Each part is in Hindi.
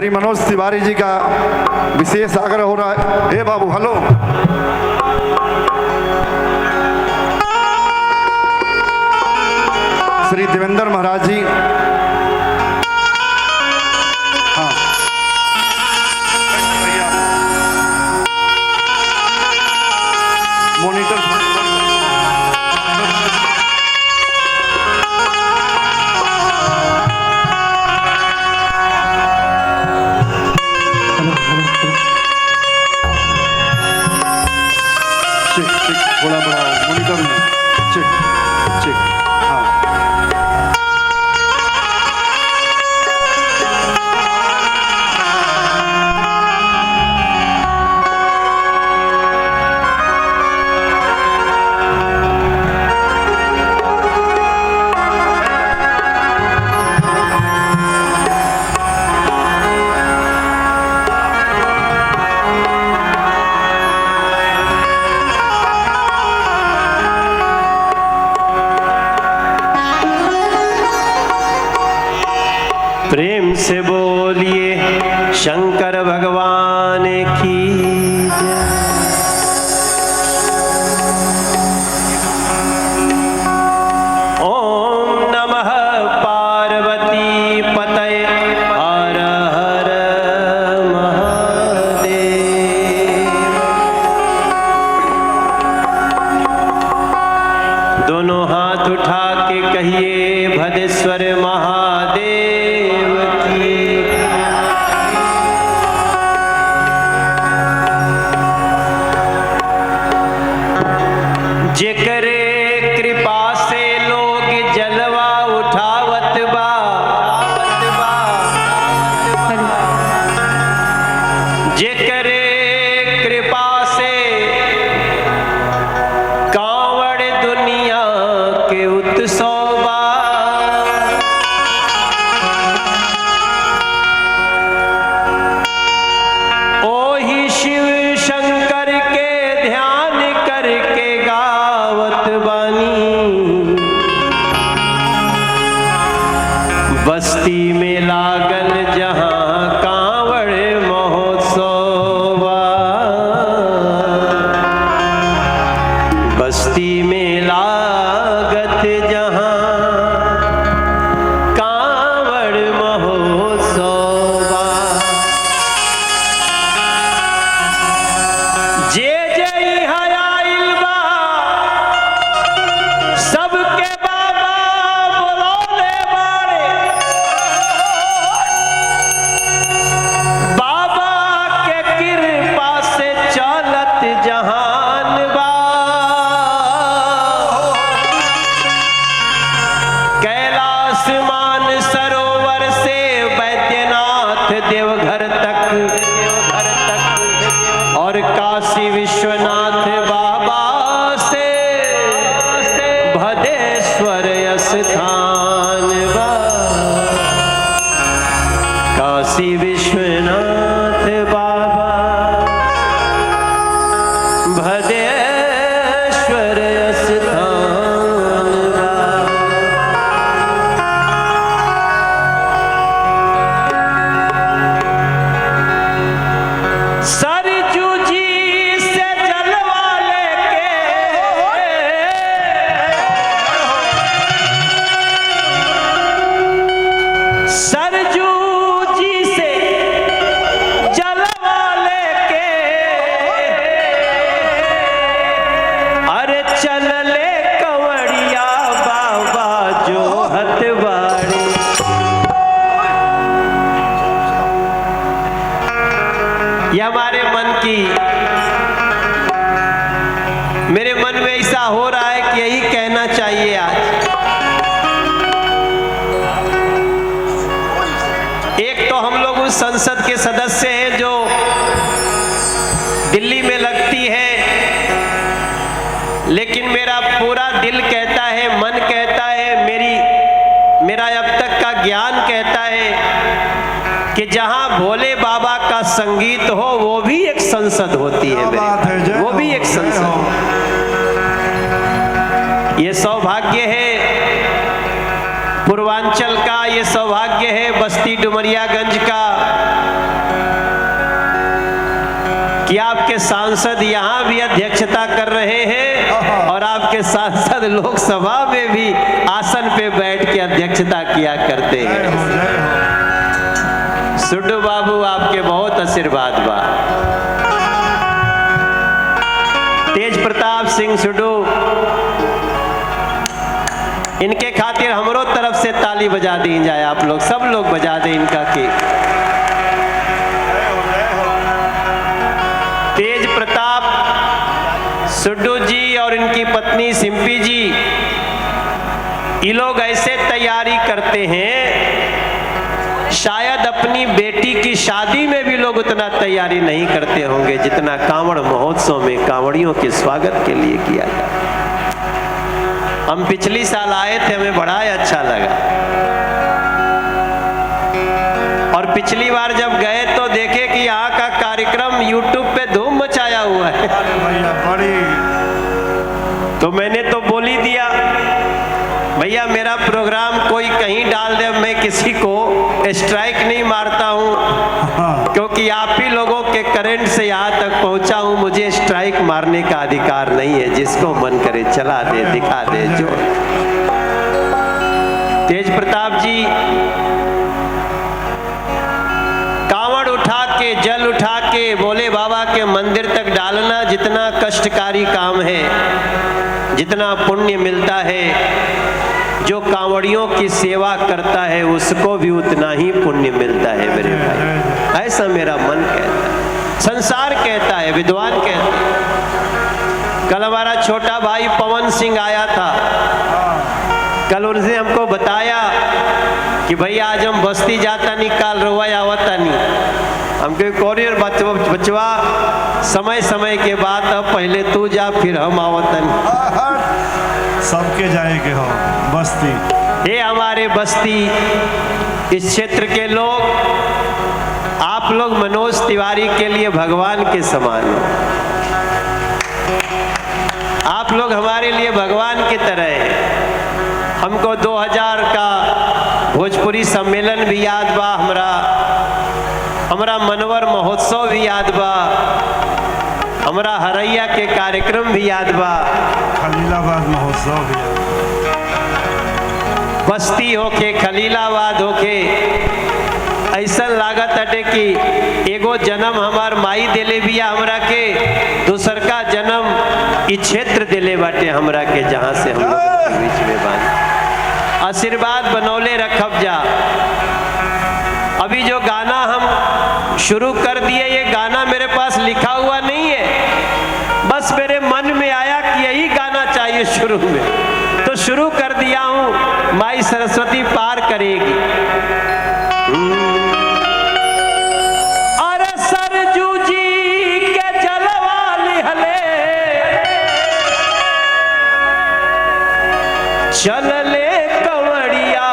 श्री मनोज तिवारी जी का विशेष आग्रह हो रहा है। हे बाबू हेलो। श्री देवेंद्र महाराज जी, हाँ मॉनिटर थोड़ा बड़ा मॉनिटर में चेक चेक। हाँ प्रेम से बोलिए शंकर भगवान की जय। ओम नमः पार्वती पतये हर हर महादेव। दोनों हाथ उठा के कहिए भदेश्वर महादेव। जेकरे कृपा से लोग जलवा उठावत बा, जेकरे कृपा से कांवड़ दुनिया के उत्सव बा। ओही शिव शंकर के ध्यान करके गावत बानी। बस्ती में लागल जहां कांवड़ महोत्सव, बस्ती में लागत जहां कांवड़ महोत्सव। जे जय हयाइल बा सबके बाबा बोलोले बाड़े। बाबा के कृपा से चलत जहान बा। कैलाश मान सरोवर से बैद्यनाथ देवघर तक और काशी विश्वनाथ बाबा से भदेश्वर स्थान बा। काशी विश्वनाथ बाबा भदेश्वर स्थान बा। सरजू जी से जलवा लेके सरजू जी से जलवा लेके अरे चल ले कंवरिया बाबा जो हतवाड़ी। ये हमारे मन की, मेरे मन में ऐसा हो रहा है कि यही कहना चाहिए आज। एक तो हम लोग उस संसद के सदस्य हैं जो दिल्ली में लगती है, लेकिन मेरा पूरा दिल कहता है, मन कहता है, मेरा अब तक का ज्ञान कहता है कि जहां भोले बाबा का संगीत हो वो भी एक संसद होती है, वो भी एक संसद। ये सौभाग्य है पूर्वांचल का, ये सौभाग्य है बस्ती डुमरियागंज का आपके सांसद यहाँ भी अध्यक्षता कर रहे हैं और आपके सांसद लोकसभा में भी आसन पे बैठ के अध्यक्षता किया करते जय हैं। हो, जय हो। सुड्डू बाबू आपके बहुत आशीर्वाद बा। तेज प्रताप सिंह सुड्डू, इनके खातिर हमरो तरफ से ताली बजा दी जाए, आप लोग सब लोग बजा दें इनका की। तेज प्रताप सुड्डू जी और इनकी पत्नी सिंपी जी, ये लोग ऐसे तैयारी करते हैं, शायद अपनी बेटी की शादी में भी लोग उतना तैयारी नहीं करते होंगे जितना कांवड़ महोत्सव में कांवड़ियों के स्वागत के लिए किया जाता। हम पिछली साल आए थे, हमें बड़ा अच्छा लगा, और पिछली बार जब गए तो देखे कि यहाँ का कार्यक्रम यूट्यूब पे धूम मचाया हुआ है। भैया बड़ी, तो मैंने तो बोल ही दिया, भैया मेरा प्रोग्राम कोई कहीं डाल दे, मैं किसी को स्ट्राइक नहीं मारता हूँ, क्योंकि आप ही लोगों के करंट से यहाँ तक पहुँचा हूँ, मुझे स्ट्राइक मारने का अधिकार नहीं है। जिसको मन करे चला दे, दिखा दे जो। तेज प्रताप जी, कांवड़ उठा के, जल उठा के भोले बाबा के मंदिर तक डालना जितना कष्टकारी काम है, जितना पुण्य मिलता है, जो कांवड़ियों की सेवा करता है उसको भी उतना ही पुण्य मिलता है मेरे भाई। ऐसा मेरा मन कहता है, संसार कहता है, विद्वान कहते हैं। कल हमारा छोटा भाई पवन सिंह आया था, कल उनसे हमको बताया कि भैया आज हम बस्ती जाता नहीं, काल रुआ आवता नहीं। हमके कोरियर बचवा समय समय के बाद, अब पहले तू जा फिर हम आवता नहीं। सबके जाए के हो बस्ती। ये हमारे बस्ती इस क्षेत्र के लोग, आप लोग मनोज तिवारी के लिए भगवान के समान हो। आप लोग हमारे लिए भगवान की तरह हैं। हमको 2000 का भोजपुरी सम्मेलन भी याद बा, हमारा मनवर महोत्सव भी याद बा, हमारा हरैया के कार्यक्रम भी याद बा, खलीलाबाद महोत्सव भी। बस्ती होके, खलीलाबाद होके, ऐसा लागत अटे कि एगो जन्म हमार माई दिले बिया हमरा के, दूसर का जन्म इस क्षेत्र दिले बाटे हमरा के, जहाँ से हम लोग के बीच में बात। आशीर्वाद बनौले रखब जा। अभी जो गाना हम शुरू कर दिए, ये गाना मेरे पास लिखा हुआ नहीं है, बस मेरे मन में आया कि यही गाना चाहिए शुरू में, तो शुरू कर दिया हूं। माई सरस्वती पार करेगी। अरे सरजू जी के जलवा लिहले, चल ले कंवरिया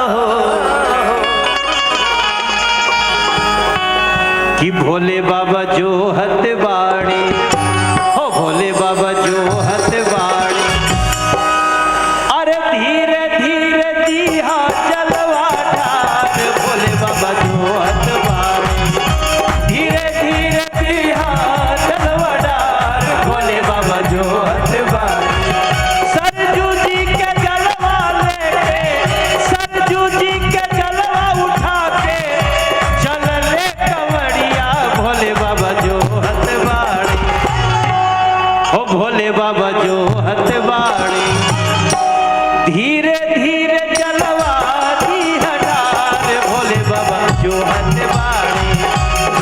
हो, कि भोले बाबा जो हतवाड़ी हो, भोले बाबा जो हतवाड़ी। अरे धीरे धीरे दिया जलवा ढार, भोले बाबा जो हतवाड़ी। धीरे धीरे दिया जलवा ढार, भोले बाबा जो हतवाड़ी। सरजू जी के जलवा लेके, सरजू जी के जलवा उठा के, चल ले कंवरिया, भोले बाबा जो हतवाड़ी हो, भोले बाबा जो हतवाड़ी। धीरे धीरे जलवा दी हटार, भोले बाबा जो हतवाड़ी।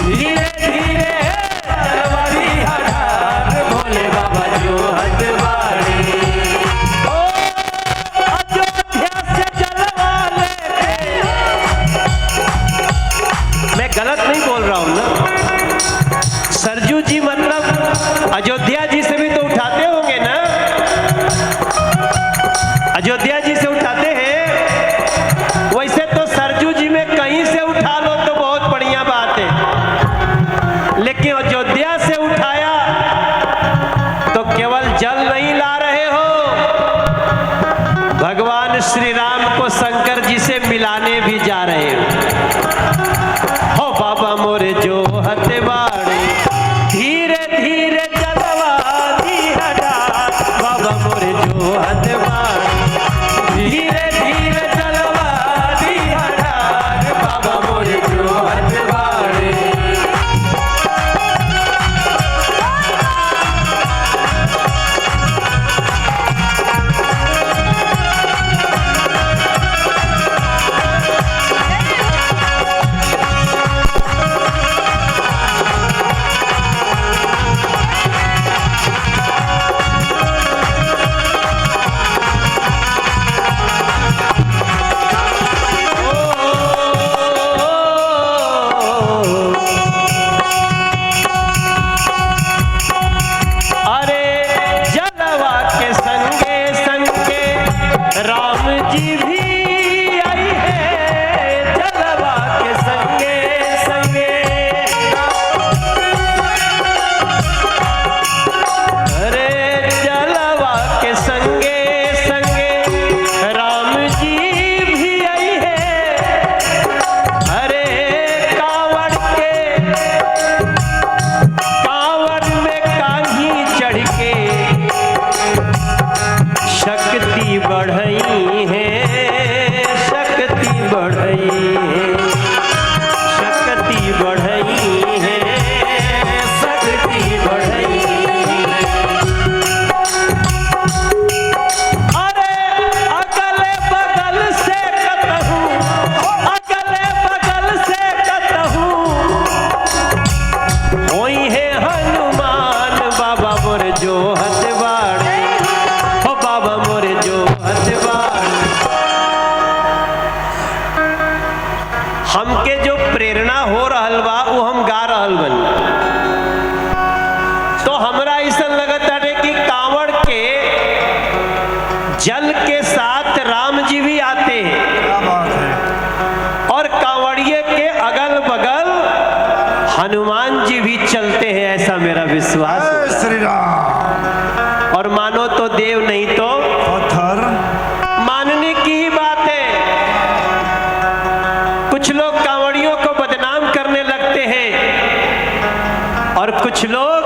धीरे धीरे जलवा दी हटार, भोले बाबा जो हतवाड़ी। ओ अयोध्या से जलवा लेके, मैं गलत नहीं बोल रहा हूं ना, सरजू जी मतलब अयोध्या जी से भी तो उठाते होंगे ना, अयोध्या जी से उठाते हैं। वैसे तो सरजू जी में कहीं से उठा लो तो बहुत बढ़िया बात है, लेकिन अयोध्या से उठाया तो केवल जल नहीं ला रहे हो, भगवान श्री राम को शंकर जी से मिलाने भी जा रहे हो। हो बाबा मोरे जो हतवाड़ी, हमके जो प्रेरणा हो रहल बा वो हम गा रहल बनी। तो हमरा ऐसा लगता है कि कांवड़ के जल के साथ राम जी भी आते हैं क्या बात है। और कांवड़िए के अगल बगल हनुमान जी भी चलते हैं, ऐसा मेरा विश्वास है। जय श्री राम। और मानो तो देव नहीं तो पत्थर। मानने की ही बात है। कुछ लोग कांवड़ियों को बदनाम करने लगते हैं और कुछ लोग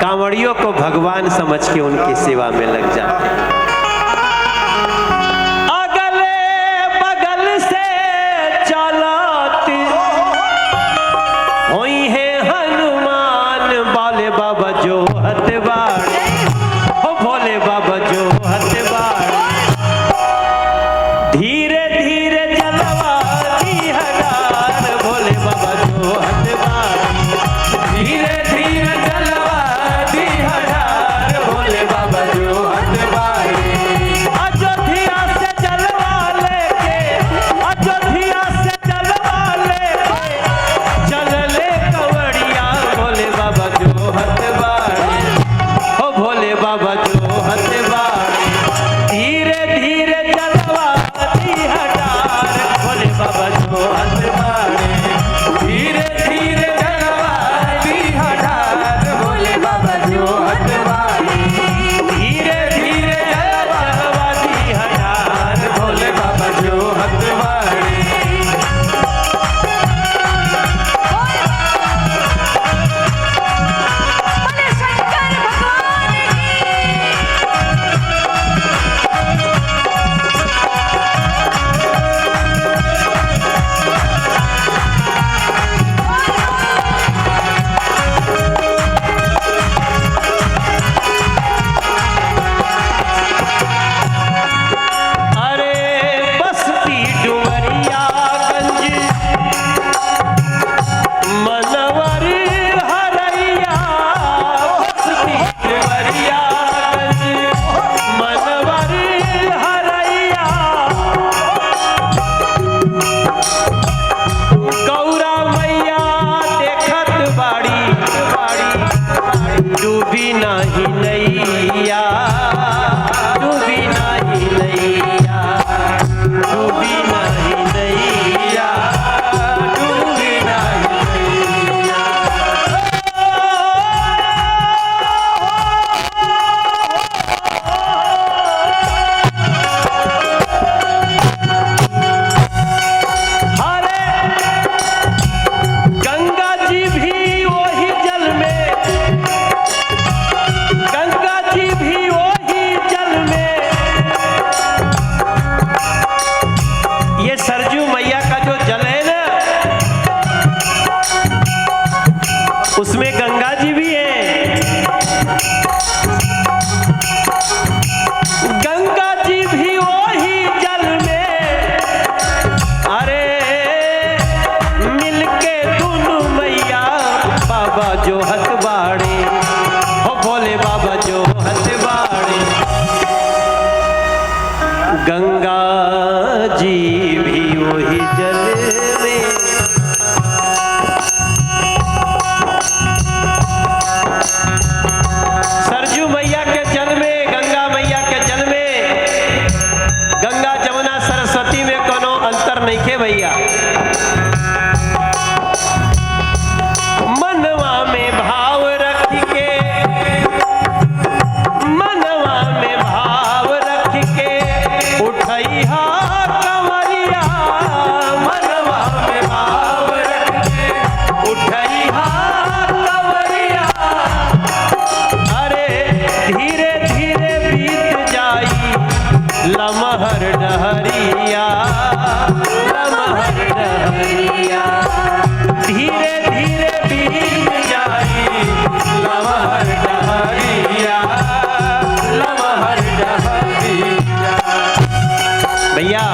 कांवड़ियों को भगवान समझ के उनकी सेवा में लग जाते हैं। उसमें गंगा जी भी है। गंगा जी भी वही जल में, अरे मिलके दोनों मैया बाबा जो हथ बाड़े, हो भोले बाबा जो हथ बाड़े। गंगा जी भी वही जल में, सरजू मैया के जल में, गंगा मैया के जल में, गंगा जमुना सरस्वती में कोनो अंतर नहीं खे भैया। मनवा में भाव रख के, मनवा में भाव रख के उठैहा कंवरिया, मनवा में भाव रख के उठैहा कंवरिया। धीरे धीरे बीत जाई लमहर डहरिया, लमहर डहरिया। धीरे धीरे बीत जाई लमहर डहरिया, लमहर डहरिया। भैया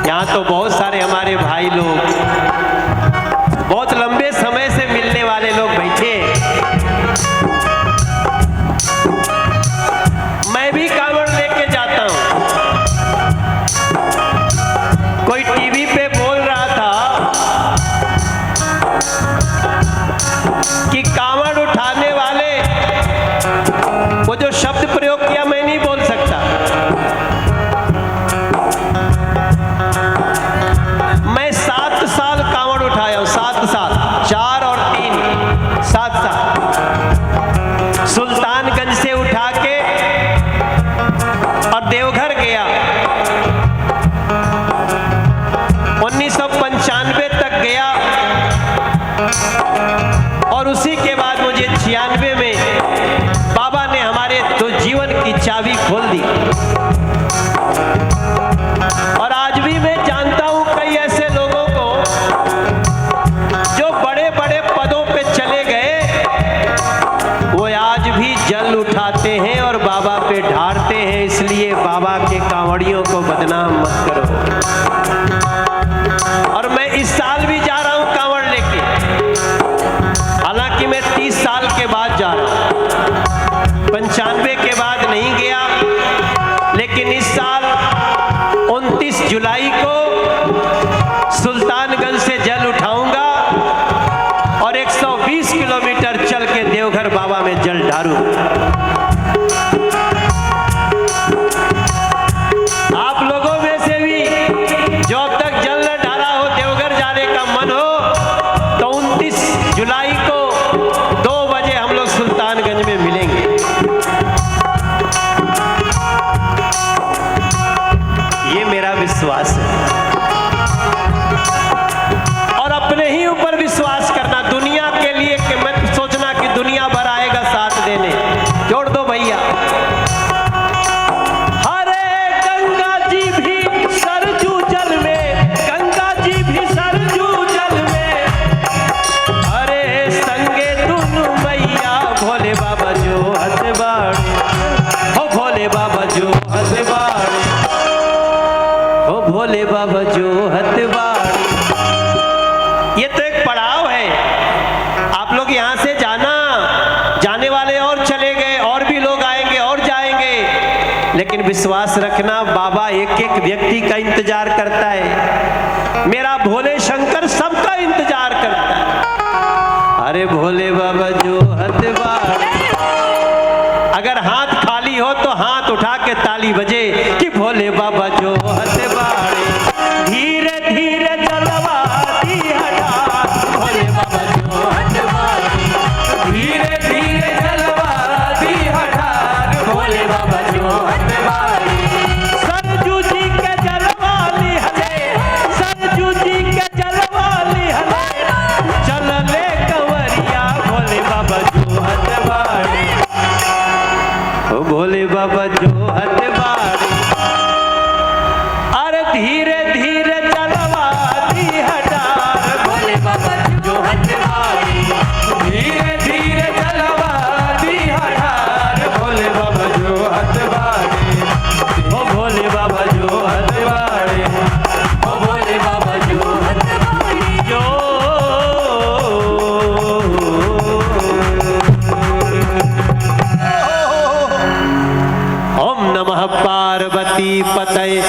यहाँ तो बहुत सारे हमारे भाई लोग, बहुत लंबे समय से मिलने वाले लोग बैठे। मैं भी कांवड़ लेके जाता हूं। मत करो। और मैं इस साल भी जा रहा हूं कांवड़ लेके, हालांकि मैं 30 साल के बाद जा रहा हूं, 95 के बाद नहीं गया, लेकिन इस साल 29 जुलाई को सुल्तानगंज से जल उठाऊंगा और 120 किलोमीटर चल के देवघर बाबा में जल डालूंगा। आप लोगों में से भी जो अब तक जल न डाला हो, देवघर जाने का मन हो, तो 29 जुलाई को 2 बजे हम लोग सुल्तानगंज में मिलेंगे। ये मेरा विश्वास है। और अपने ही ऊपर विश्वास करना, दुनिया के लिए कि मत सोचना कि दुनिया भर आएगा साथ देने, छोड़ दो भैया। हरे गंगा जी भी सरजू जल में, गंगा जी भी सरजू जल में, अरे संगे दुनु मैया भोले बाबा जो हथबाड़े, हो भोले बाबा जो हथबाड़े, हो भोले बाबा जो हथबाड़े। ये तो एक पड़ाव है। आप लोग यहाँ से जाना, जाने वाले और चले गए, और भी लोग आएंगे और जाएंगे, लेकिन विश्वास रखना बाबा एक एक व्यक्ति का इंतजार करता है। मेरा भोले शंकर सबका इंतजार करता है। अरे भोले बाबा जो हथबाड़े, अगर हाथ खाली हो तो हाथ उठा के ताली बजे कि भोले बाबा जो हथबाड़े, धीरे धीरे जलवा दी हटा, भोले बाबा जो हथबाड़े, धीरे धीरे जलवा दी हटा, भोले बाबा जो हथबाड़े। सरजू जी के जलवा ली हले, सरजू जी के जलवा ली हले, चल ले कंवरिया भोले बाबा जो हथबाड़े, ओ भोले बाबा जो हथबाड़े। अरे धीरे धीरे जलवा दी हटा, भोले बाबा जो हथबाड़े, धीरे धीरे जलवा दी हटा, भोले बाबा जो हथबाड़े, ओ भोले बाबा जो हथबाड़े, ओ भोले बाबा जो हथबाड़े। जो ओम नमः पार्वती पतये